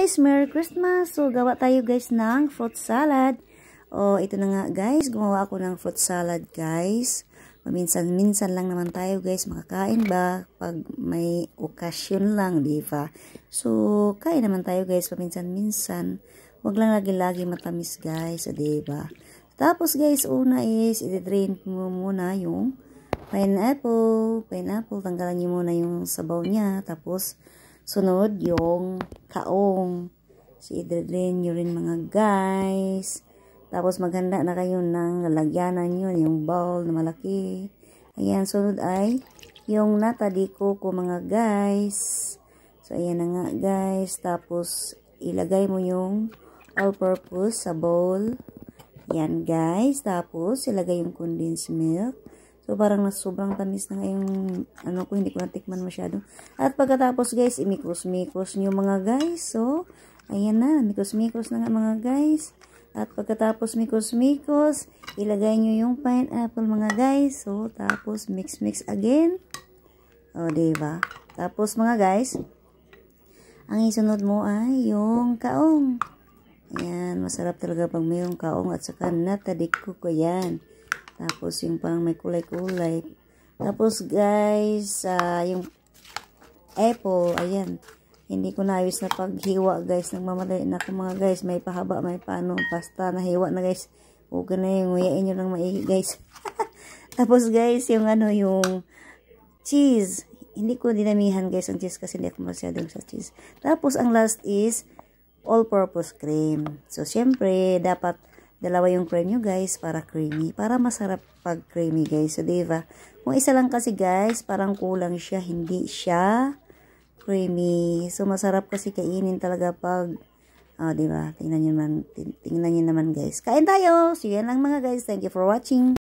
guys, Merry Christmas! So, gawa tayo guys ng fruit salad. O, ito na nga guys, gumawa ako ng fruit salad guys. Minsan lang naman tayo guys, makakain ba? Pag may okasyon lang, di ba? So, kain naman tayo guys, paminsan-minsan. Huwag lang lagi-lagi matamis guys, di ba? Tapos guys, una is, i-drain mo muna yung pineapple. Tanggalan nyo muna yung sabaw niya. Tapos, sunod yung kaong. So, i-drain nyo rin mga guys. Tapos, maghanda na kayo ng lalagyanan nyo, yung bowl na malaki. Ayan, sunod ay yung natadiko ko mga guys. So, ayan na nga guys. Tapos, ilagay mo yung all-purpose sa bowl. Ayan guys. Tapos, ilagay yung condensed milk. So, parang sobrang tamis na nga yung, hindi ko natikman masyado. At pagkatapos, guys, imikros-mikros nyo mga guys. So, ayan na, mikros-mikros na nga mga guys. At pagkatapos mikros-mikros, ilagay nyo yung pineapple mga guys. So, tapos mix-mix again. O, diba? Tapos mga guys, ang isunod mo ay yung kaong. Ayan, masarap talaga pag mayroong kaong at saka natadiko ko yan. Tapos, yung parang may kulay-kulay. Tapos, guys, yung apple, ayan. Hindi ko naayos na paghiwa, guys. Nagmamadali na ako, mga guys. May pahaba, may paano. Basta nahiwa na, guys. Okay na yung nguyain nyo ng maigi, guys. Tapos, guys, yung yung cheese. Hindi ko dinamihan, guys, ang cheese kasi hindi ako masyadong sa cheese. Tapos, ang last is all-purpose cream. So, syempre, dapat dalawa yung cream nyo guys para creamy. Para masarap pag creamy guys. So, diba? Kung isa lang kasi guys, parang kulang siya. Hindi siya creamy. So, masarap kasi kainin talaga pag, diba? Tingnan nyo naman guys. Kain tayo! So, yan lang mga guys. Thank you for watching.